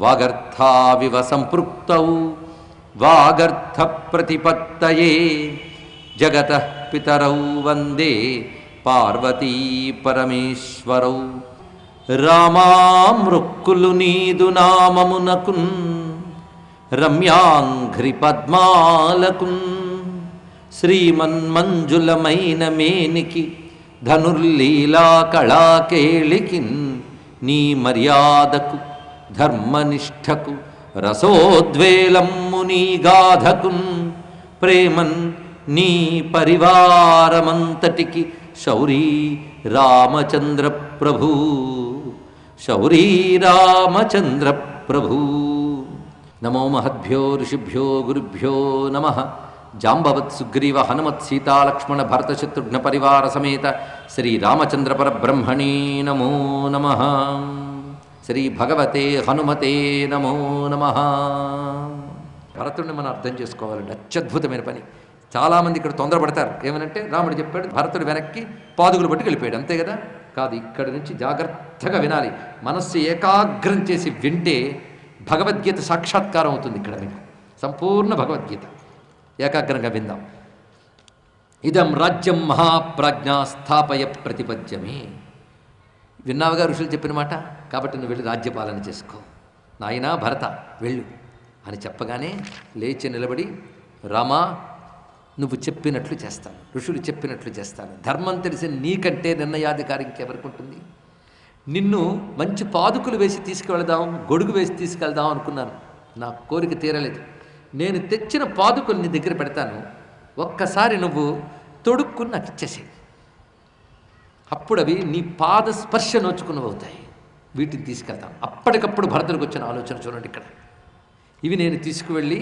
వాగర్థావివ సంపృక్తౌ వాగర్థ ప్రతిపత్తయే జగతః పితరౌ వందే పార్వతీ పరమేశ్వరౌ. రామామృక్కులు నీదు నామమునకున్ రమ్యాంఘ్రి పద్మాలకున్ శ్రీమన్మంజులమైన మేనికి ధనుర్లీలా కళాకేళికిన్ నీ మర్యాదకు ధర్మనిష్టకు రసోద్వేలమ్ము నీ గాధకున్ ప్రేమన్ నీ పరివారమంతటికి శౌరీ రామచంద్ర ప్రభూ శౌరీ రామచంద్ర ప్రభూ. నమో మహద్భ్యో ఋషిభ్యో గురుభ్యో నమః. జాంబవత్ సుగ్రీవ హనుమత్ సీతాలక్ష్మణ భరత శత్రుఘ్న పరివార సమేత శ్రీ రామచంద్ర పరబ్రహ్మణే నమో నమః. శ్రీ భగవతే హనుమతే నమో నమః. భరతుడిని మనం అర్థం చేసుకోవాలండి, అత్యద్భుతమైన పని. చాలామంది ఇక్కడ తొందరపడతారు. ఏమనంటే రాముడు చెప్పాడు, భరతుడు వెనక్కి పాదుకులు పట్టుకు వెళ్ళిపోయాడు, అంతే కదా. కాదు, ఇక్కడి నుంచి జాగ్రత్తగా వినాలి. మనస్సు ఏకాగ్రం చేసి వింటే భగవద్గీత సాక్షాత్కారం అవుతుంది. ఇక్కడ మీకు సంపూర్ణ భగవద్గీత ఏకాగ్రంగా విందాం. ఇదం రాజ్యం మహాప్రాజ్ఞ స్థాపయ ప్రతిపద్యమే. విన్నావుగా ఋషులు చెప్పిన మాట. కాబట్టి నువ్వు వెళ్ళి రాజ్యపాలన చేసుకో నాయనా భరత, వెళ్ళు అని చెప్పగానే లేచి నిలబడి, రామా నువ్వు చెప్పినట్లు చేస్తాను, ఋషులు చెప్పినట్లు చేస్తాను. ధర్మం తెలిసి నీకంటే నిర్ణయాధికారి ఇంకెవరికి ఉంటుంది? నిన్ను మంచి పాదుకులు వేసి తీసుకువెళదాం, గొడుగు వేసి తీసుకెళ్దాం అనుకున్నాను. నా కోరిక తీరలేదు. నేను తెచ్చిన పాదుకులు నీ దగ్గర పెడతాను, ఒక్కసారి నువ్వు తొడుక్కుని నాకు ఇచ్చేసేయి. అప్పుడు అవి నీ పాద స్పర్శ నోచుకున్నవి అవుతాయి. వీటిని తీసుకెళ్తాను. అప్పటికప్పుడు భరతుడికి వచ్చిన ఆలోచన చూడండి ఇక్కడ. ఇవి నేను తీసుకువెళ్ళి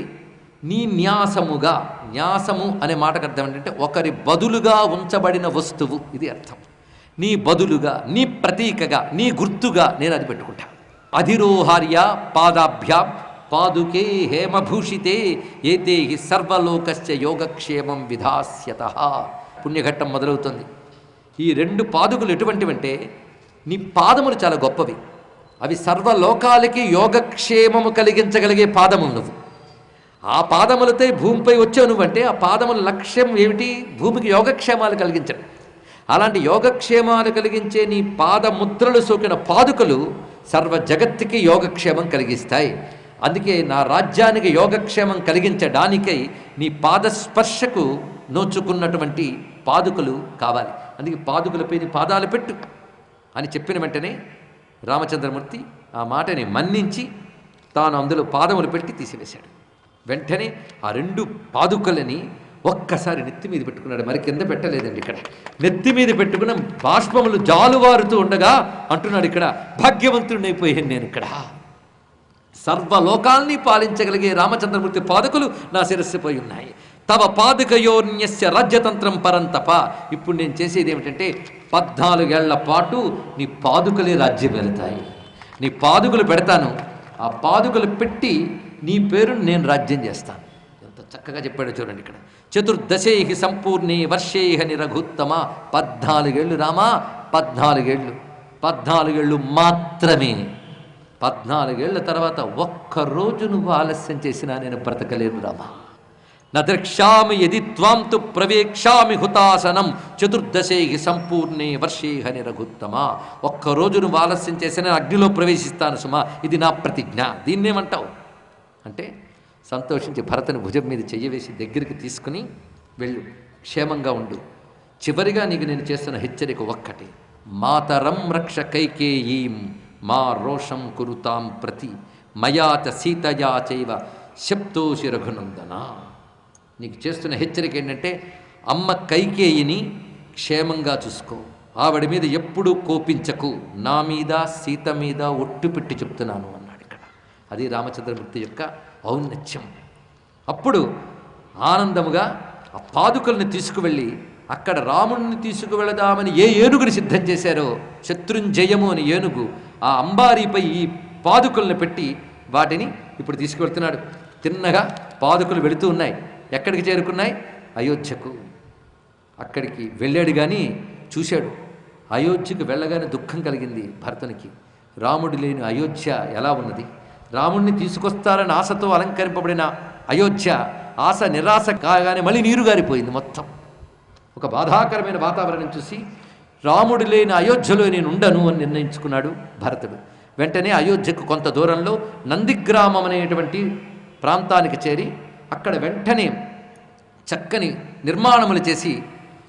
నీ న్యాసముగా, న్యాసము అనే మాటకు అర్థం ఏంటంటే ఒకరి బదులుగా ఉంచబడిన వస్తువు, ఇది అర్థం. నీ బదులుగా, నీ ప్రతీకగా, నీ గుర్తుగా నేను అది పెట్టుకుంటా. అధిరోహార్య పాదాభ్యాం పాదుకే హేమభూషితే ఏతే హి సర్వలోకస్య యోగక్షేమం విధాస్యతః. పుణ్యఘట్టం మొదలవుతుంది. ఈ రెండు పాదుకులు ఎటువంటివంటే నీ పాదములు చాలా గొప్పవి. అవి సర్వలోకాలకి యోగక్షేమము కలిగించగలిగే పాదములు నువ్వు. ఆ పాదములతో భూమిపై వచ్చావు నువ్వంటే ఆ పాదముల లక్ష్యం ఏమిటి? భూమికి యోగక్షేమాలు కలిగించడం. అలాంటి యోగక్షేమాలు కలిగించే నీ పాదముద్రలు సోకిన పాదుకలు సర్వ జగత్తుకి యోగక్షేమం కలిగిస్తాయి. అందుకే నా రాజ్యానికి యోగక్షేమం కలిగించడానికై నీ పాదస్పర్శకు నోచుకున్నటువంటి పాదుకలు కావాలి. అందుకే పాదుకలపై నీ పాదాలు పెట్టు అని చెప్పిన వెంటనే రామచంద్రమూర్తి ఆ మాటని మన్నించి తాను అందులో పాదములు పెట్టి తీసివేశాడు. వెంటనే ఆ రెండు పాదుకలని ఒక్కసారి నెత్తి మీద పెట్టుకున్నాడు. మరి కింద పెట్టలేదండి. ఇక్కడ నెత్తి మీద పెట్టుకున్న బాష్పములు జాలువారుతూ ఉండగా అంటున్నాడు ఇక్కడ, భాగ్యవంతుడినైపోయాను నేను. ఇక్కడ సర్వలోకాల్ని పాలించగలిగే రామచంద్రమూర్తి పాదుకలు నా శిరస్సుపోయి ఉన్నాయి. తవ పాదుకయోన్యస్య రాజ్యతంత్రం పరంతప. ఇప్పుడు నేను చేసేది ఏమిటంటే 14 ఏళ్ల పాటు నీ పాదుకలే రాజ్యం వెళతాయి. నీ పాదుకలు పెడతాను, ఆ పాదుకలు పెట్టి నీ పేరును నేను రాజ్యం చేస్తాను. ఎంత చక్కగా చెప్పాడో చూడండి ఇక్కడ. చతుర్దశై సంపూర్ణే వర్షేహ నిరఘుత్తమ. 14 ఏళ్ళు రామా, 14 ఏళ్ళు మాత్రమే. 14 ఏళ్ల తర్వాత ఒక్కరోజు నువ్వు ఆలస్యం చేసినా నేను బ్రతకలేను రామా. నద్రక్ష్యామి యది త్వాం తు ప్రవేక్ష్యామి హుతాసనం చతుర్దశై సంపూర్ణే వర్షేహ నిరఘుత్తమ. ఒక్కరోజు నువ్వు ఆలస్యం చేసినా అగ్నిలో ప్రవేశిస్తాను సుమా. ఇది నా ప్రతిజ్ఞ. దీన్నేమంటావు అంటే సంతోషించి భరతుని భుజం మీద చెయ్యవేసి దగ్గరికి తీసుకుని వెళ్ళు, క్షేమంగా ఉండు. చివరిగా నీకు నేను చేస్తున్న హెచ్చరిక ఒక్కటి, మాతరం రక్ష కైకేయీం మా రోషం కురుతాం ప్రతి మయాచ సీతయా చైవ శప్తోషి రఘునందన. నీకు చేస్తున్న హెచ్చరిక ఏంటంటే అమ్మ కైకేయిని క్షేమంగా చూసుకో, ఆవిడ మీద ఎప్పుడూ కోపించకు, నా మీద సీత మీద ఒట్టు పెట్టి చెప్తున్నాను అన్నాడు ఇక్కడ. అది రామచంద్రమూర్తి యొక్క ఔన్నత్యం. అప్పుడు ఆనందముగా ఆ పాదుకల్ని తీసుకువెళ్ళి అక్కడ రాముడిని తీసుకువెళదామని ఏ ఏనుగుని సిద్ధం చేశారో, శత్రుంజయము అని ఏనుగు, ఆ అంబారీపై ఈ పాదుకల్ని పెట్టి వాటిని ఇప్పుడు తీసుకువెళ్తున్నాడు. తిన్నగా పాదుకలు వెళుతూ ఉన్నాయి. ఎక్కడికి చేరుకున్నాయి? అయోధ్యకు. అక్కడికి వెళ్ళాడు కానీ చూశాడు. అయోధ్యకు వెళ్ళగానే దుఃఖం కలిగింది భరతునికి. రాముడు లేని అయోధ్య ఎలా ఉన్నది? రాముణ్ణి తీసుకొస్తారని ఆశతో అలంకరింపబడిన అయోధ్య ఆశ నిరాశ కాగానే మళ్ళీ నీరు గారిపోయింది మొత్తం. ఒక బాధాకరమైన వాతావరణం చూసి రాముడు లేని అయోధ్యలో నేను ఉండను అని నిర్ణయించుకున్నాడు భరతుడు. వెంటనే అయోధ్యకు కొంత దూరంలో నందిగ్రామం అనేటువంటి ప్రాంతానికి చేరి అక్కడ వెంటనే చక్కని నిర్మాణములు చేసి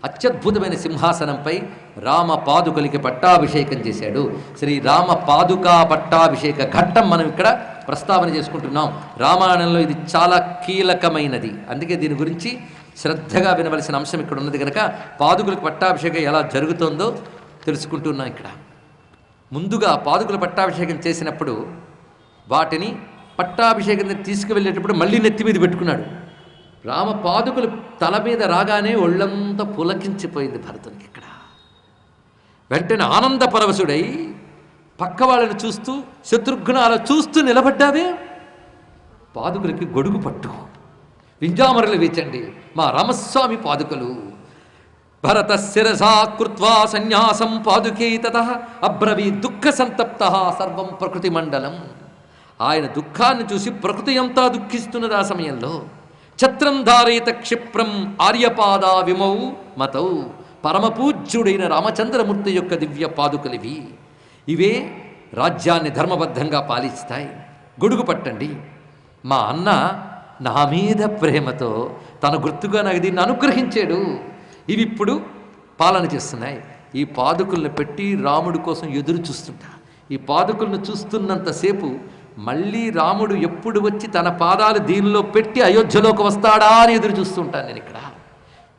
అత్యద్భుతమైన సింహాసనంపై రామ పాదుకలకి పట్టాభిషేకం చేశాడు. శ్రీరామ పాదుకా పట్టాభిషేక ఘట్టం మనం ఇక్కడ ప్రస్తావన చేసుకుంటున్నాం. రామాయణంలో ఇది చాలా కీలకమైనది, అందుకే దీని గురించి శ్రద్ధగా వినవలసిన అంశం ఇక్కడ ఉన్నది కనుక పాదుకులకు పట్టాభిషేకం ఎలా జరుగుతుందో తెలుసుకుంటున్నాం. ఇక్కడ ముందుగా పాదుకుల పట్టాభిషేకం చేసినప్పుడు వాటిని పట్టాభిషేకం తీసుకువెళ్ళేటప్పుడు మళ్ళీ నెత్తి మీద పెట్టుకున్నాడు. రామ పాదుకులు తల మీద రాగానే ఒళ్ళంతా పులకించిపోయింది భరతునికి. ఇక్కడ వెంటనే ఆనంద పరవశుడై పక్క వాళ్ళని చూస్తూ శత్రుఘ్నాలు చూస్తూ నిలబడ్డావే, పాదుకులకి గొడుగు పట్టు, వింజామరలు వీచండి, మా రామస్వామి పాదుకలు. భరత శిరసా కృత్వా సన్యాసం పాదుకే తతః అబ్రవీ దుఃఖ సంతప్త సర్వం ప్రకృతి మండలం. ఆయన దుఃఖాన్ని చూసి ప్రకృతి అంతా దుఃఖిస్తున్నది. ఆ సమయంలో ఛత్రం ధారయిత క్షిప్రం ఆర్యపాదా విమౌ మతౌ. పరమపూజ్యుడైన రామచంద్రమూర్తి యొక్క దివ్య పాదుకలివి. ఇవే రాజ్యాన్ని ధర్మబద్ధంగా పాలిస్తాయి. గొడుగు పట్టండి. మా అన్న నా మీద ప్రేమతో తన గుర్తుగా నాకు దీన్ని అనుగ్రహించాడు. ఇవి ఇప్పుడు పాలన చేస్తున్నాయి. ఈ పాదుకులను పెట్టి రాముడి కోసం ఎదురు చూస్తుంటా. ఈ పాదుకులను చూస్తున్నంతసేపు మళ్ళీ రాముడు ఎప్పుడు వచ్చి తన పాదాలు దీనిలో పెట్టి అయోధ్యలోకి వస్తాడా అని ఎదురు చూస్తుంటాను నేను. ఇక్కడ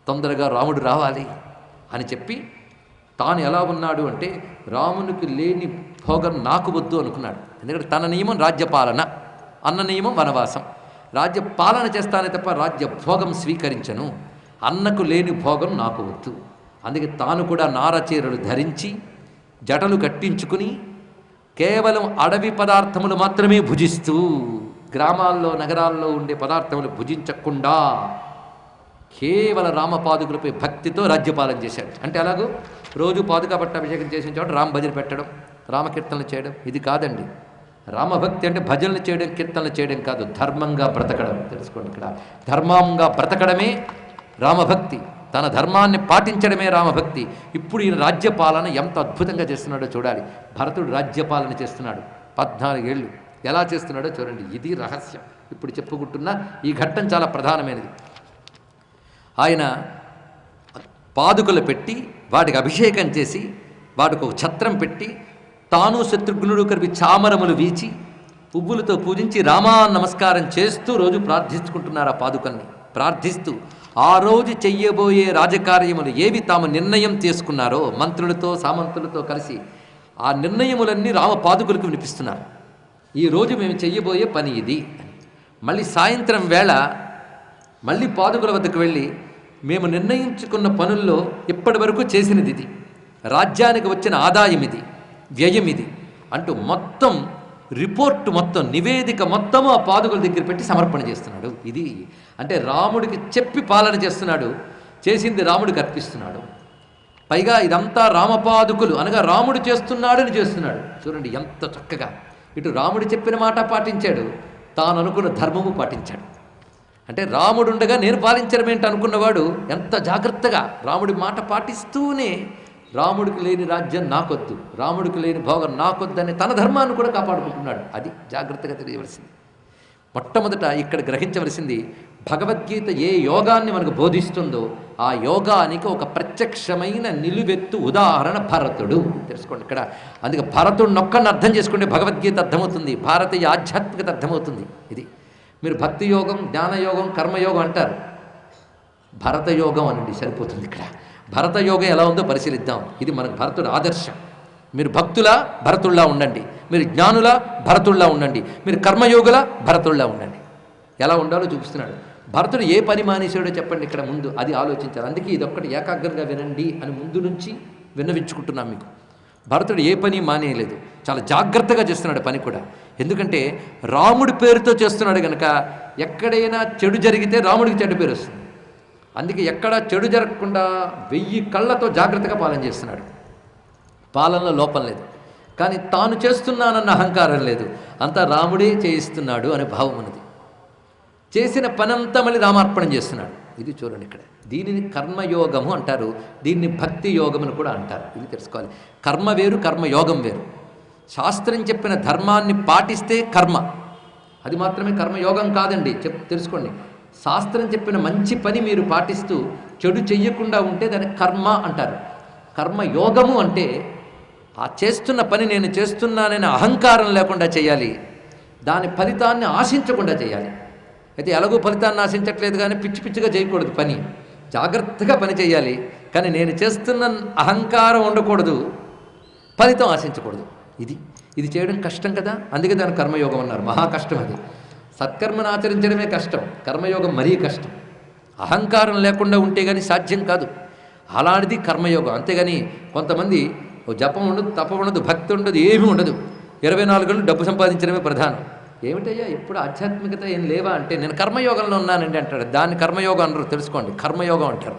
తొందరగా రాముడు రావాలి అని చెప్పి తాను ఎలా ఉన్నాడు అంటే రామునికి లేని భోగం నాకు వద్దు అనుకున్నాడు. ఎందుకంటే తన నియమం రాజ్యపాలన, అన్న నియమం వనవాసం. రాజ్య పాలన చేస్తానే తప్ప రాజ్య భోగం స్వీకరించను. అన్నకు లేని భోగం నాకు వద్దు. అందుకే తాను కూడా నారచీరలు ధరించి జటలు కట్టించుకుని కేవలం అడవి పదార్థములు మాత్రమే భుజిస్తూ, గ్రామాల్లో నగరాల్లో ఉండే పదార్థములు భుజించకుండా కేవల రామపాదుకులపై భక్తితో రాజ్యపాలన చేశాడు. అంటే అలాగూ రోజు పాదుకా పట్టాభిషేకం చేసిన చోట రామ భజన పెట్టడం, రామకీర్తనలు చేయడం ఇది కాదండి. రామభక్తి అంటే భజనలు చేయడం, కీర్తనలు చేయడం కాదు, ధర్మంగా బ్రతకడం. తెలుసుకోండి, ఇక్కడ ధర్మంగా బ్రతకడమే రామభక్తి, తన ధర్మాన్ని పాటించడమే రామభక్తి. ఇప్పుడు ఈయన రాజ్యపాలన ఎంత అద్భుతంగా చేస్తున్నాడో చూడాలి. భరతుడు రాజ్యపాలన చేస్తున్నాడు 14 ఏళ్ళు. ఎలా చేస్తున్నాడో చూడండి. ఇది రహస్యం. ఇప్పుడు చెప్పుకుంటున్న ఈ ఘట్టం చాలా ప్రధానమైనది. ఆయన పాదుకలు పెట్టి వాటికి అభిషేకం చేసి వాటికి ఒక ఛత్రం పెట్టి తాను శత్రుఘ్నుడు కలిపి చామరములు వీచి పువ్వులతో పూజించి రామా నమస్కారం చేస్తూ రోజు ప్రార్థించుకుంటున్నారు. ఆ పాదుకల్ని ప్రార్థిస్తూ ఆ రోజు చెయ్యబోయే రాజకార్యములు ఏవి తాము నిర్ణయం తీసుకున్నారో మంత్రులతో సామంతులతో కలిసి ఆ నిర్ణయములన్నీ రామ పాదుకులకు వినిపిస్తున్నారు. ఈరోజు మేము చెయ్యబోయే పని ఇది. మళ్ళీ సాయంత్రం వేళ మళ్ళీ పాదుకుల వద్దకు వెళ్ళి మేము నిర్ణయించుకున్న పనుల్లో ఇప్పటి వరకు చేసినది ఇది, రాజ్యానికి వచ్చిన ఆదాయం ఇది, వ్యయం ఇది అంటూ మొత్తం రిపోర్టు, మొత్తం నివేదిక మొత్తము ఆ పాదుకుల దగ్గర పెట్టి సమర్పణ చేస్తున్నాడు. ఇది అంటే రాముడికి చెప్పి పాలన చేస్తున్నాడు, చేసింది రాముడికి అర్పిస్తున్నాడు. పైగా ఇదంతా రామపాదుకులు అనగా రాముడు చేస్తున్నాడని చేస్తున్నాడు. చూడండి ఎంత చక్కగా. ఇటు రాముడు చెప్పిన మాట పాటించాడు, తాను అనుకున్న ధర్మము పాటించాడు. అంటే రాముడుండగా నేను పాలించడం ఏంటి అనుకున్నవాడు ఎంత జాగ్రత్తగా రాముడి మాట పాటిస్తూనే రాముడికి లేని రాజ్యం నాకొద్దు, రాముడికి లేని భోగం నాకొద్దు అని తన ధర్మాన్ని కూడా కాపాడుకుంటున్నాడు. అది జాగ్రత్తగా తెలియవలసింది. మొట్టమొదట ఇక్కడ గ్రహించవలసింది భగవద్గీత ఏ యోగాన్ని మనకు బోధిస్తుందో ఆ యోగానికి ఒక ప్రత్యక్షమైన నిలువెత్తు ఉదాహరణ భరతుడు. తెలుసుకోండి ఇక్కడ. అందుకే భరతుడిని ఒక్కడిని అర్థం చేసుకుంటే భగవద్గీత అర్థమవుతుంది, భారతీయ ఆధ్యాత్మికత అర్థమవుతుంది. ఇది మీరు భక్తి యోగం, జ్ఞానయోగం, కర్మయోగం అంటారు, భరత యోగం అనండి సరిపోతుంది. ఇక్కడ భరత యోగం ఎలా ఉందో పరిశీలిద్దాం. ఇది మనకు భరతుడు ఆదర్శం. మీరు భక్తులా భరతుల్లా ఉండండి, మీరు జ్ఞానులా భరతుల్లా ఉండండి, మీరు కర్మయోగులా భరతుల్లా ఉండండి. ఎలా ఉండాలో చూపిస్తున్నాడు. భరతుడు ఏ పని మానేశాడో చెప్పండి ఇక్కడ ముందు, అది ఆలోచించాలి. అందుకే ఇదొక్కటి ఏకాగ్రంగా వినండి అని ముందు నుంచి విన్నవించుకుంటున్నాం మీకు. భరతుడు ఏ పని మానేయలేదు, చాలా జాగ్రత్తగా చేస్తున్నాడు పని కూడా. ఎందుకంటే రాముడి పేరుతో చేస్తున్నాడు కనుక ఎక్కడైనా చెడు జరిగితే రాముడికి చెడు పేరు వస్తుంది. అందుకే ఎక్కడా చెడు జరగకుండా 1000 కళ్ళతో జాగ్రత్తగా పాలన చేస్తున్నాడు. పాలనలో లోపం లేదు. కానీ తాను చేస్తున్నానన్న అహంకారం లేదు, అంతా రాముడే చేయిస్తున్నాడు అనే భావం ఉన్నది. చేసిన పనంతా మళ్ళీ రామార్పణం చేస్తున్నాడు. ఇది చూడండి ఇక్కడ. దీనిని కర్మయోగము అంటారు, దీన్ని భక్తి యోగమును కూడా అంటారు. ఇది తెలుసుకోవాలి. కర్మ వేరు, కర్మయోగం వేరు. శాస్త్రం చెప్పిన ధర్మాన్ని పాటిస్తే కర్మ, అది మాత్రమే కర్మయోగం కాదండి. తెలుసుకోండి. శాస్త్రం చెప్పిన మంచి పని మీరు పాటిస్తూ చెడు చెయ్యకుండా ఉంటే దాన్ని కర్మ అంటారు. కర్మయోగము అంటే ఆ చేస్తున్న పని నేను చేస్తున్నాననే అహంకారం లేకుండా చేయాలి, దాని ఫలితాన్ని ఆశించకుండా చేయాలి. అయితే ఎలాగో ఫలితాన్ని ఆశించట్లేదు కానీ పిచ్చి పిచ్చిగా చేయకూడదు, పని జాగ్రత్తగా పని చేయాలి. కానీ నేను చేస్తున్న అహంకారం ఉండకూడదు, ఫలితం ఆశించకూడదు. ఇది చేయడం కష్టం కదా, అందుకే దాని కర్మయోగం అన్నారు. మహా కష్టం అది. సత్కర్మను ఆచరించడమే కష్టం, కర్మయోగం మరీ కష్టం. అహంకారం లేకుండా ఉంటే కానీ సాధ్యం కాదు. అలాంటిది కర్మయోగం. అంతేగాని కొంతమంది జపం ఉండదు, తపం ఉండదు, భక్తి ఉండదు, ఏమీ ఉండదు, 24 గంటలు డబ్బు సంపాదించడమే ప్రధానం. ఏమిటయ్యా ఎప్పుడు ఆధ్యాత్మికత ఏం లేవా అంటే నేను కర్మయోగంలో ఉన్నానండి అంటాడు. దాన్ని కర్మయోగం అనరు, తెలుసుకోండి. కర్మయోగం అంటారు.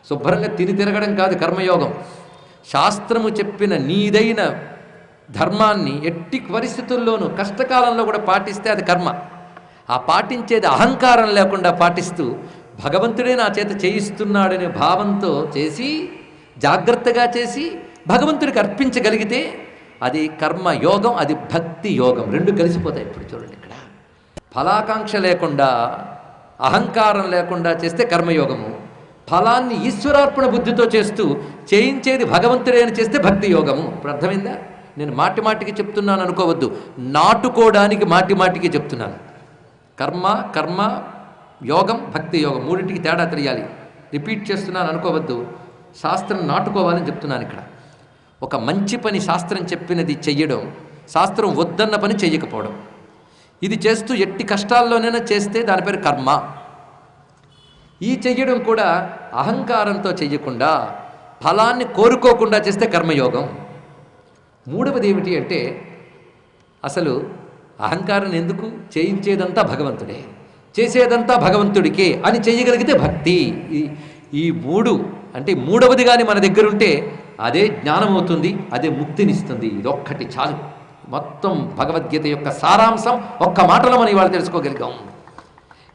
శుభ్రంగా తిరగడం కాదు కర్మయోగం. శాస్త్రము చెప్పిన నీదైన ధర్మాన్ని ఎట్టి పరిస్థితుల్లోనూ కష్టకాలంలో కూడా పాటిస్తే అది కర్మ. ఆ పాటించేది అహంకారం లేకుండా పాటిస్తూ భగవంతుడే నా చేత చేయిస్తున్నాడనే భావంతో చేసి జాగ్రత్తగా చేసి భగవంతుడికి అర్పించగలిగితే అది కర్మయోగం, అది భక్తి యోగం. రెండు కలిసిపోతాయి. ఇప్పుడు చూడండి ఇక్కడ ఫలాకాంక్ష లేకుండా అహంకారం లేకుండా చేస్తే కర్మయోగము, ఫలాన్ని ఈశ్వరార్పణ బుద్ధితో చేస్తూ చేయించేది భగవంతుడే అని చేస్తే భక్తి యోగము. ఇప్పుడు అర్థమైందా? నేను మాటి మాటికి చెప్తున్నాను అనుకోవద్దు, నాటుకోవడానికి మాటి మాటికి చెప్తున్నాను. కర్మ యోగం, భక్తి యోగం మూడింటికి తేడా తెలియాలి. రిపీట్ చేస్తున్నాను అనుకోవద్దు, శాస్త్రం నాటుకోవాలని చెప్తున్నాను ఇక్కడ. ఒక మంచి పని శాస్త్రం చెప్పినది చెయ్యడం, శాస్త్రం వద్దన్న పని చెయ్యకపోవడం, ఇది చేస్తూ ఎట్టి కష్టాల్లోనైనా చేస్తే దాని పేరు కర్మ. ఈ చెయ్యడం కూడా అహంకారంతో చెయ్యకుండా ఫలాన్ని కోరుకోకుండా చేస్తే కర్మయోగం. మూడవది ఏమిటి అంటే అసలు అహంకారం ఎందుకు, చేయించేదంతా భగవంతుడే, చేసేదంతా భగవంతుడికే అని చెయ్యగలిగితే భక్తి. ఈ మూడు అంటే మూడవది కానీ మన దగ్గర ఉంటే అదే జ్ఞానం అవుతుంది, అదే ముక్తినిస్తుంది. ఇదొక్కటి చాలు. మొత్తం భగవద్గీత యొక్క సారాంశం ఒక్క మాటలో మనం ఇవాళ తెలుసుకోగలిగాం.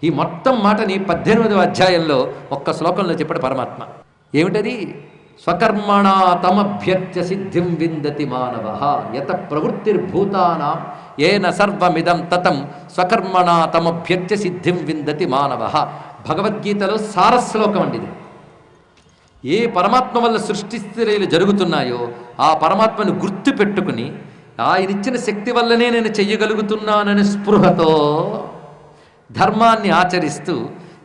ఈ మొత్తం మాటని 18వ అధ్యాయంలో ఒక్క శ్లోకంలో చెప్పాడు పరమాత్మ. ఏమిటది? స్వకర్మణా తమభ్యర్చ్య సిద్ధిం విందతి మానవ యత ప్రవృత్తిర్భూతానాం ఏన సర్వమిదం తతం స్వకర్మణా తమభ్యర్చ్య సిద్ధిం విందతి మానవ. భగవద్గీతలో సారశ్లోకం అండి ఇది. ఏ పరమాత్మ వల్ల సృష్టిస్థితులు జరుగుతున్నాయో ఆ పరమాత్మను గుర్తు పెట్టుకుని ఆయనిచ్చిన శక్తి వల్లనే నేను చెయ్యగలుగుతున్నానని స్పృహతో ధర్మాన్ని ఆచరిస్తూ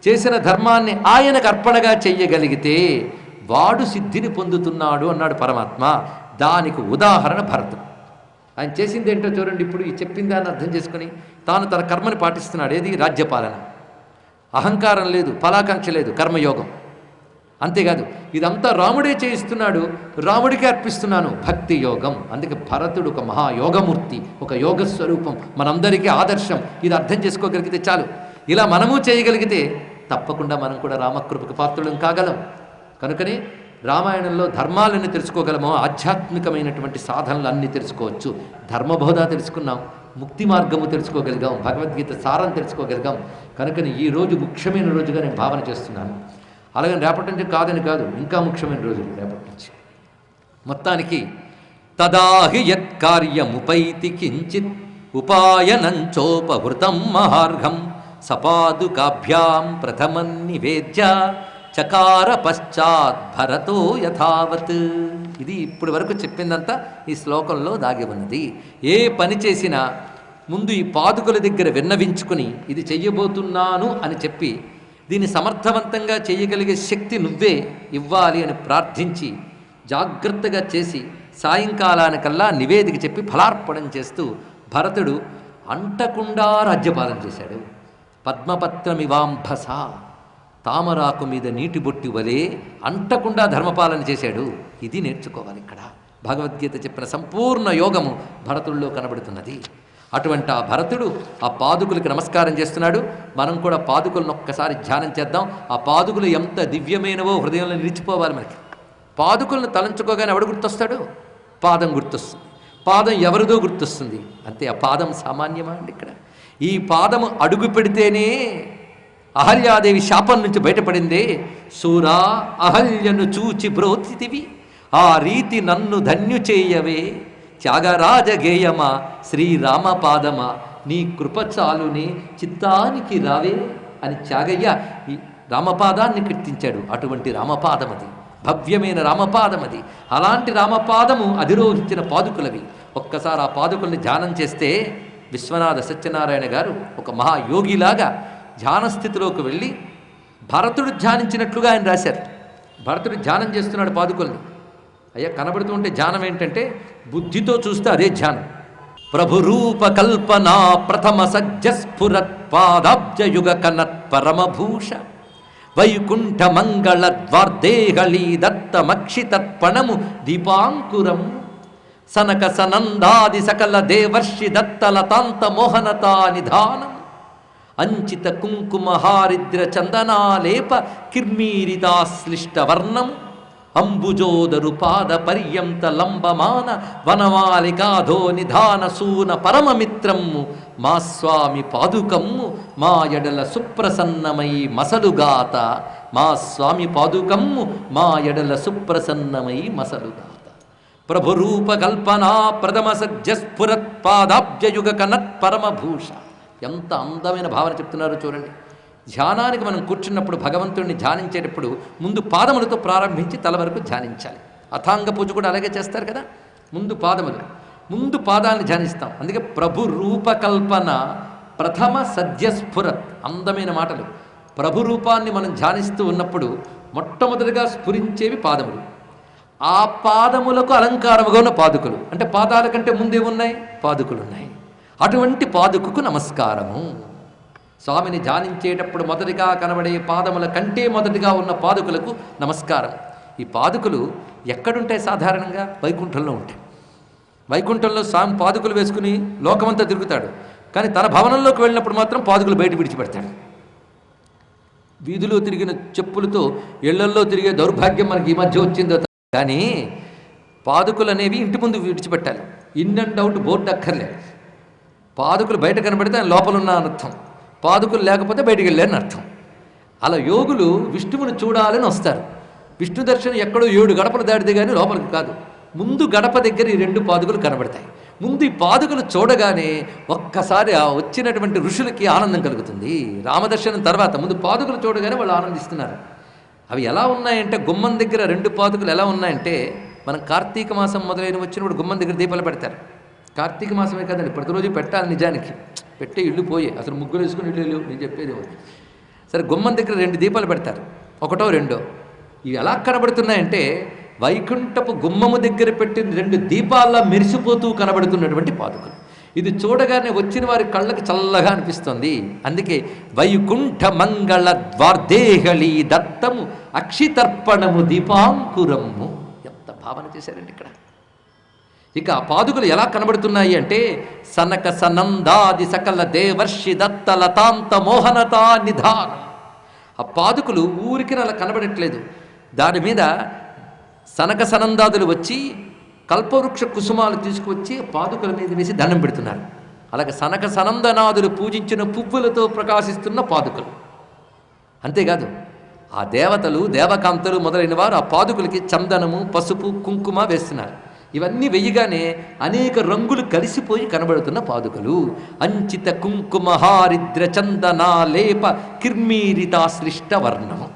చేసిన ధర్మాన్ని ఆయనకు అర్పణగా చెయ్యగలిగితే వాడు సిద్ధిని పొందుతున్నాడు అన్నాడు పరమాత్మ. దానికి ఉదాహరణ భరతుడు. ఆయన చేసింది ఏంటో చూడండి. ఇప్పుడు ఈ చెప్పిన దాన్ని అర్థం చేసుకుని తాను తన కర్మని పాటిస్తున్నాడు. ఏది? రాజ్యపాలన. అహంకారం లేదు, ఫలాకాంక్ష లేదు, కర్మయోగం. అంతేకాదు ఇదంతా రాముడే చేయిస్తున్నాడు, రాముడికి అర్పిస్తున్నాను, భక్తి యోగం. అందుకే భరతుడు ఒక మహాయోగమూర్తి, ఒక యోగ స్వరూపం, మనందరికీ ఆదర్శం. ఇది అర్థం చేసుకోగలిగితే చాలు. ఇలా మనము చేయగలిగితే తప్పకుండా మనం కూడా రామకృపకు పాత్రులం కాగలం. కనుకనే రామాయణంలో ధర్మాలన్నీ తెలుసుకోగలమో, ఆధ్యాత్మికమైనటువంటి సాధనలు అన్నీ తెలుసుకోవచ్చు. ధర్మబోధ తెలుసుకున్నాం, ముక్తి మార్గము తెలుసుకోగలిగాం, భగవద్గీత సారం తెలుసుకోగలిగాం. కనుకని ఈ రోజు ముఖ్యమైన రోజుగా నేను భావన చేస్తున్నాను. అలాగే రేపటి నుంచి కాదని కాదు, ఇంకా ముఖ్యమైన రోజులు రేపటి నుంచి. మొత్తానికి తదాహి యత్కార్యముపైతి కించిత్ ఉపాయనంచోపహృతం మహార్ఘం సపాదుకాభ్యాం ప్రథమం నివేద్య చకార పశ్చాత్ భరతో యథావత్. ఇది ఇప్పటి వరకు చెప్పిందంతా ఈ శ్లోకంలో దాగి ఉన్నది. ఏ పని చేసినా ముందు ఈ పాదుకల దగ్గర విన్నవించుకుని ఇది చెయ్యబోతున్నాను అని చెప్పి దీన్ని సమర్థవంతంగా చేయగలిగే శక్తి నువ్వే ఇవ్వాలి అని ప్రార్థించి జాగ్రత్తగా చేసి సాయంకాలానికల్లా నివేదిక చెప్పి ఫలార్పణం చేస్తూ భరతుడు అంటకుండా రాజ్యపాలన చేశాడు. పద్మపత్రమివాంభస, తామరాకు మీద నీటి బొట్టి వలె అంటకుండా ధర్మపాలన చేశాడు. ఇది నేర్చుకోవాలి. ఇక్కడ భగవద్గీత చెప్పిన సంపూర్ణ యోగము భరతుల్లో కనబడుతున్నది. అటువంటి ఆ భరతుడు ఆ పాదుకులకి నమస్కారం చేస్తున్నాడు. మనం కూడా పాదుకులను ఒక్కసారి ధ్యానం చేద్దాం. ఆ పాదుకులు ఎంత దివ్యమైనవో హృదయంలో నిలిచిపోవాలి మనకి. పాదుకులను తలంచుకోగానే ఎవడు గుర్తొస్తాడు? పాదం గుర్తొస్తుంది. పాదం ఎవరిదో గుర్తొస్తుంది. అంతే. ఆ పాదం సామాన్యమా అండి? ఇక్కడ ఈ పాదము అడుగు పెడితేనే అహల్యాదేవి శాపం నుంచి బయటపడిందే. సూరా అహల్యను చూచి బ్రోతివి, ఆ రీతి నన్ను ధన్యు చేయవే. త్యాగరాజగేయమా శ్రీరామపాదమా, నీ కృప చాలునే చిత్తానికి రావే అని త్యాగయ్య ఈ రామపాదాన్ని కీర్తించాడు. అటువంటి రామపాదమది, భవ్యమైన రామపాదమది. అలాంటి రామపాదము అధిరోహించిన పాదుకులవి. ఒక్కసారి ఆ పాదుకుల్ని ధ్యానం చేస్తే విశ్వనాథ సత్యనారాయణ గారు ఒక మహాయోగిలాగా ధ్యానస్థితిలోకి వెళ్ళి భరతుడు ధ్యానించినట్లుగా ఆయన రాశారు. భరతుడు ధ్యానం చేస్తున్నాడు పాదుకుల్ని. అయ్యా కనబడుతూ ఉంటే ధ్యానం ఏంటంటే బుద్ధితో చూస్తే అదే ధ్యానం. ప్రభురూప కల్పనా ప్రథమ సజ్జస్ఫురత్ పాదాబ్జయుగ కనత్ పరమభూష వైకుంఠ మంగళ ద్వార్దేహళీ దత్తమక్షితర్పణము దీపాంకురం సనక సనందాది సకల దేవర్షి దత్తలతాంత మోహనతా నిధానం అంచిత కుంకుమహారిద్ర చందనాలేప కిర్మీరితాశ్లిష్ట వర్ణం అంబుజోదరు పాద పర్యంత లంబమాన వనమాలికాధో నిధాన సూన పరమమిత్రమ్ము మా స్వామి పాదుకమ్ము మా ఎడల సుప్రసన్నమై మసలుగాత. మా స్వామి పాదుకమ్ము మా ఎడల సుప్రసన్నమై మసలుగాత. ప్రభురూప కల్పనా ప్రథమ సజ్జస్ఫురత్ పాదాబ్జయుగ కనత్ పరమభూష. ఎంత అందమైన భావన చెప్తున్నారో చూడండి. ధ్యానానికి మనం కూర్చున్నప్పుడు భగవంతుడిని ధ్యానించేటప్పుడు ముందు పాదములతో ప్రారంభించి తల వరకు ధ్యానించాలి. అథాంగ పూజ కూడా అలాగే చేస్తారు కదా. ముందు పాదాలను ధ్యానిస్తాం. అందుకే ప్రభు రూపకల్పన ప్రథమ సద్యస్ఫురత్. అందమైన మాటలు. ప్రభు రూపాన్ని మనం ధ్యానిస్తూ ఉన్నప్పుడు మొట్టమొదటిగా స్ఫురించేవి పాదములు. ఆ పాదములకు అలంకారముగా ఉన్న పాదుకలు. అంటే పాదాల కంటే ముందేమున్నాయి? పాదుకలు ఉన్నాయి. అటువంటి పాదుకకు నమస్కారము. స్వామిని ధ్యానించేటప్పుడు మొదటిగా కనబడే పాదముల కంటే మొదటిగా ఉన్న పాదుకులకు నమస్కారం. ఈ పాదుకులు ఎక్కడుంటాయి? సాధారణంగా వైకుంఠంలో ఉంటాయి. వైకుంఠంలో స్వామి పాదుకులు వేసుకుని లోకమంతా తిరుగుతాడు. కానీ తన భవనంలోకి వెళ్ళినప్పుడు మాత్రం పాదుకులు బయట విడిచిపెడతాడు. వీధిలో తిరిగిన చెప్పులతో ఇళ్లల్లో తిరిగే దౌర్భాగ్యం మనకి ఈ మధ్య వచ్చిందో కానీ పాదుకులు అనేవి ఇంటి ముందు విడిచిపెట్టాలి. ఇన్ అండ్ అవుట్ బోర్డు అక్కర్లే. పాదుకులు బయట కనబడితే ఆయన లోపల ఉన్న అర్థం, పాదుకులు లేకపోతే బయటికి వెళ్ళారని అర్థం. అలా యోగులు విష్ణువుని చూడాలని వస్తారు. విష్ణు దర్శనం ఎక్కడో 7 గడపలు దాటితే కానీ లోపలికి కాదు. ముందు గడప దగ్గర ఈ 2 పాదుకలు కనబడతాయి. ముందు ఈ పాదుకలు చూడగానే ఒక్కసారి ఆ వచ్చినటువంటి ఋషులకి ఆనందం కలుగుతుంది. రామదర్శనం తర్వాత ముందు పాదుకలు చూడగానే వాళ్ళు ఆనందిస్తున్నారు. అవి ఎలా ఉన్నాయంటే గుమ్మం దగ్గర 2 పాదుకలు ఎలా ఉన్నాయంటే, మనం కార్తీక మాసం మొదలైన వచ్చినప్పుడు గుమ్మం దగ్గర దీపాలు పెడతారు. కార్తీక మాసమే కదండి, ప్రతిరోజు పెట్టాలి. నిజానికి పెట్టే ఇళ్ళు పోయే, అసలు ముగ్గురు వేసుకుని ఇళ్ళు లేవు. నేను చెప్పేది సరే. గుమ్మం దగ్గర 2 దీపాలు పెడతారు, ఒకటో రెండో. ఇవి ఎలా కనబడుతున్నాయంటే వైకుంఠపు గుమ్మము దగ్గర పెట్టిన 2 దీపాల్లో మెరిసిపోతూ కనబడుతున్నటువంటి పాదుకలు. ఇది చూడగానే వచ్చిన వారి కళ్ళకి చల్లగా అనిపిస్తుంది. అందుకే వైకుంఠ మంగళ ద్వార్దేహళీ దత్తము అక్షితర్పణము దీపాంకురము. ఎంత భావన చేశారండి ఇక్కడ. ఇక ఆ పాదుకలు ఎలా కనబడుతున్నాయి అంటే సనక సనందాది సకల దేవర్షి దత్త లతాంత మోహనతా నిధానం. ఆ పాదుకలు ఊరికి అలా కనబడట్లేదు. దాని మీద సనక సనందాదులు వచ్చి కల్పవృక్ష కుసుమాలు తీసుకువచ్చి పాదుకల మీద వేసి దండం పెడుతున్నారు. అలాగే సనక సనందనాదులు పూజించిన పువ్వులతో ప్రకాశిస్తున్న పాదుకలు. అంతేకాదు ఆ దేవతలు దేవకాంతలు మొదలైన వారు ఆ పాదుకలకి చందనము పసుపు కుంకుమ వేస్తున్నారు. ఇవన్నీ వెయ్యగానే అనేక రంగులు కలిసిపోయి కనబడుతున్న పాదుకలు. అంచిత కుంకుమహారిద్ర చందనాలేప కిర్మీరితాశ్లిష్ట వర్ణము.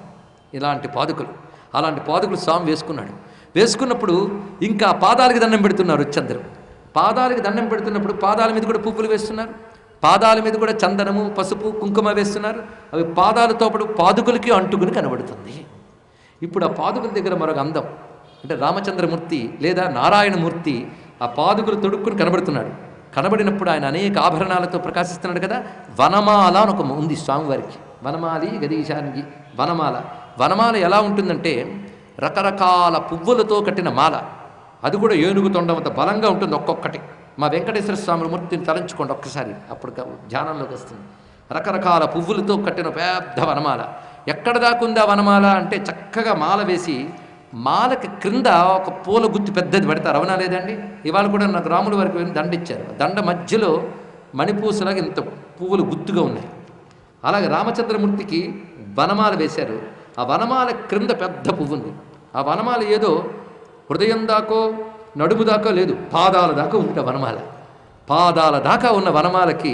ఇలాంటి పాదుకలు. అలాంటి పాదుకలు స్వామి వేసుకున్నాడు. వేసుకున్నప్పుడు ఇంకా పాదాలకి దండం పెడుతున్నారు వచ్చందరూ. పాదాలకి దండం పెడుతున్నప్పుడు పాదాల మీద కూడా పువ్వులు వేస్తున్నారు. పాదాల మీద కూడా చందనము పసుపు కుంకుమ వేస్తున్నారు. అవి పాదాలతో పాటు పాదుకలకి అంటుకుని కనబడుతుంది. ఇప్పుడు ఆ పాదుకల దగ్గర మరొక అందం అంటే రామచంద్రమూర్తి లేదా నారాయణమూర్తి ఆ పాదుకలు తొడుక్కుని కనబడుతున్నాడు. కనబడినప్పుడు ఆయన అనేక ఆభరణాలతో ప్రకాశిస్తున్నాడు కదా. వనమాల అని ఒక ఉంది స్వామివారికి. వనమాలి గదీశానికి వనమాల. వనమాల ఎలా ఉంటుందంటే రకరకాల పువ్వులతో కట్టిన మాల. అది కూడా ఏనుగు తొండమంత బలంగా ఉంటుంది ఒక్కొక్కటి. మా వెంకటేశ్వర స్వామి మూర్తిని తలంచుకోండి ఒక్కసారి, అప్పుడు ధ్యానంలోకి వస్తుంది. రకరకాల పువ్వులతో కట్టిన పెద్ద వనమాల. ఎక్కడ దాకుంది ఆ వనమాల అంటే చక్కగా మాల వేసి మాలకి క్రింద ఒక పూల గుత్తి పెద్దది పెడతారు, అవునా లేదండి? ఇవాళ కూడా నాకు రాముల వారికి దండ ఇచ్చారు. దండ మధ్యలో మణిపూసలాగా ఇంత పువ్వులు గుత్తుగా ఉన్నాయి. అలాగే రామచంద్రమూర్తికి వనమాల వేశారు. ఆ వనమాల క్రింద పెద్ద పువ్వు ఉంది. ఆ వనమాల ఏదో హృదయం దాకో నడుము దాకా లేదు, పాదాల దాకా ఉంది. ఆ వనమాల పాదాల దాకా ఉన్న వనమాలకి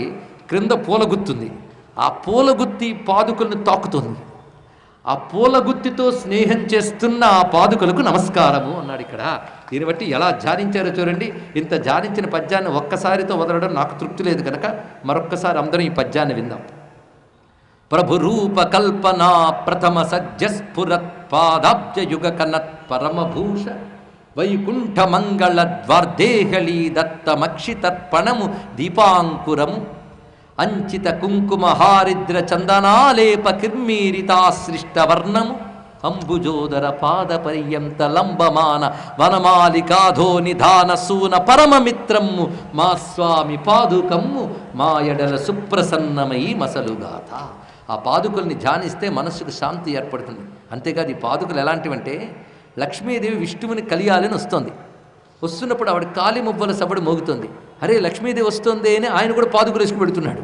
క్రింద పూల గుత్తుంది. ఆ పూల గుత్తి పాదుకలను తాకుతుంది. ఆ పూల గుత్తితో స్నేహం చేస్తున్న ఆ పాదుకలకు నమస్కారము అన్నాడు ఇక్కడ. దీన్ని బట్టి ఎలా ధ్యానించారో చూడండి. ఇంత ధ్యానించిన పద్యాన్ని ఒక్కసారితో వదలడం నాకు తృప్తి లేదు కనుక మరొక్కసారి అందరం ఈ పద్యాన్ని విందాం. ప్రభు రూప కల్పనా ప్రథమ సజ్జస్ఫురత్ పాదాబ్జయుగ కనత్ పరమభూష వైకుంఠ మంగళ ద్వార్దేహళీ దత్తమక్షితర్పణము దీపాంకురము అంచిత కుంకుమ హారిద్ర చందనాలేప కిర్మీరితాశ్రిష్ట వర్ణము అంబుజోదర పాద పర్యంత లంబమాన వనమాలికాధో నిధాన సూన పరమమిత్రమ్ము మా స్వామి పాదుకమ్ము మాయడల సుప్రసన్నమై మసలుగాత. ఆ పాదుకల్ని ధ్యానిస్తే మనస్సుకు శాంతి ఏర్పడుతుంది. అంతేకాదు ఈ పాదుకలు ఎలాంటివంటే, లక్ష్మీదేవి విష్ణువుని కలియాలని వస్తుంది. వస్తున్నప్పుడు ఆవిడ కాలి మువ్వల సవ్వడి మోగుతుంది. అరే లక్ష్మీదేవి వస్తుంది అని ఆయన కూడా పాదుకలు వేసుకు పెడుతున్నాడు.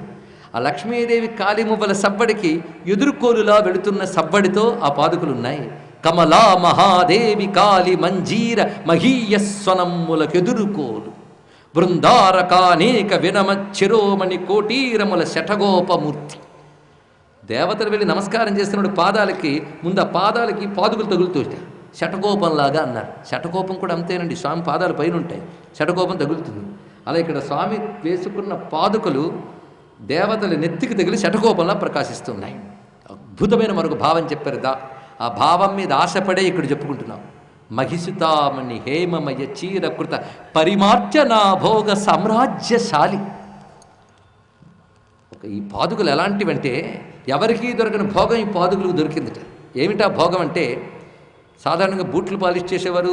ఆ లక్ష్మీదేవి కాలి మువ్వల సవ్వడికి ఎదుర్కోలులా వెళుతున్న సవ్వడితో ఆ పాదుకలు ఉన్నాయి. కమలా మహాదేవి కాలి మంజీర మహీయస్వనమ్ములకెదురుకోలు బృందారకానేక వినమ చిరోమణి కోటీరముల శఠగోపమూర్తి. దేవతలు వెళ్ళి నమస్కారం చేస్తున్నప్పుడు పాదాలకి ముందు ఆ పాదాలకి పాదుకలు తగులుతూ శటకోపంలాగా అన్నారు. శటకోపం కూడా అంతేనండి, స్వామి పాదాలు పైన ఉంటాయి, శటకోపం తగులుతుంది. అలా ఇక్కడ స్వామి వేసుకున్న పాదుకలు దేవతల నెత్తికి తగిలి శటకోపంలా ప్రకాశిస్తున్నాయి. అద్భుతమైన మరొక భావం చెప్పారు. ఆ భావం మీద ఆశపడే ఇక్కడ చెప్పుకుంటున్నాం. మహిషితామణి హేమమయ చీరకృత పరిమార్జనా భోగ సామ్రాజ్యశాలి. ఈ పాదుకలు ఎలాంటివంటే ఎవరికీ దొరకని భోగం ఈ పాదుకలకు దొరికిందట. ఏమిటా భోగం అంటే, సాధారణంగా బూట్లు పాలిష్ చేసేవారు,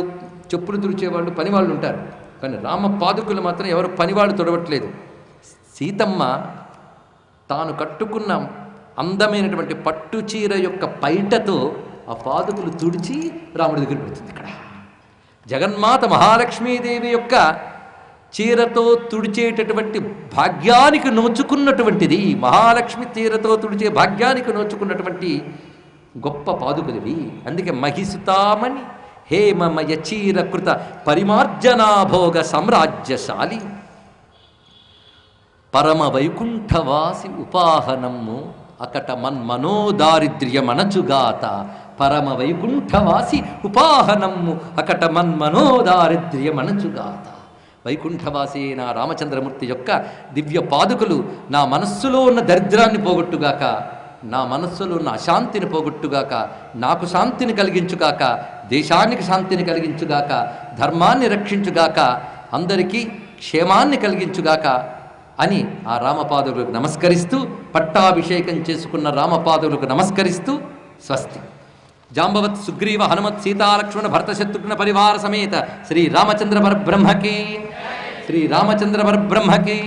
చెప్పులు తుడిచేవాళ్ళు, పనివాళ్ళు ఉంటారు. కానీ రామ పాదుకలు మాత్రం ఎవరు పనివాళ్ళు తొడవట్లేదు. సీతమ్మ తాను కట్టుకున్న అందమైనటువంటి పట్టు చీర యొక్క పైటతో ఆ పాదుకలు తుడిచి రాముడి దగ్గర పెడుతుంది. ఇక్కడ జగన్మాత మహాలక్ష్మీదేవి యొక్క చీరతో తుడిచేటటువంటి భాగ్యానికి నోచుకున్నటువంటిది, మహాలక్ష్మి చీరతో తుడిచే భాగ్యానికి నోచుకున్నటువంటి గొప్ప పాదుకలివి. అందుకే మహిసుతామణి హేమమయ చీరకృత పరిమార్జనాభోగ సామ్రాజ్యశాలి పరమ వైకుంఠవాసి ఉపాహనము అకట మన్మనోదారిద్ర్యమనచుగాత. పరమ వైకుంఠవాసి ఉపాహనము అకట మన్మనోదారిద్ర్యమనచుగాత. వైకుంఠవాసి నా రామచంద్రమూర్తి యొక్క దివ్య పాదుకలు నా మనస్సులో ఉన్న దరిద్రాన్ని పోగొట్టుగాక, నా మనస్సులో ఉన్న అశాంతిని పోగొట్టుగాక, నాకు శాంతిని కలిగించుగాక, దేశానికి శాంతిని కలిగించుగాక, ధర్మాన్ని రక్షించుగాక, అందరికీ క్షేమాన్ని కలిగించుగాక అని ఆ రామపాదులకు నమస్కరిస్తూ, పట్టాభిషేకం చేసుకున్న రామపాదులకు నమస్కరిస్తూ స్వస్తి. జాంబవత్ సుగ్రీవ హనుమత్ సీతాలక్ష్మణ భరత శత్రుఘ్న పరివార సమేత శ్రీ రామచంద్ర పరబ్రహ్మకి, శ్రీ రామచంద్ర పరబ్రహ్మకి.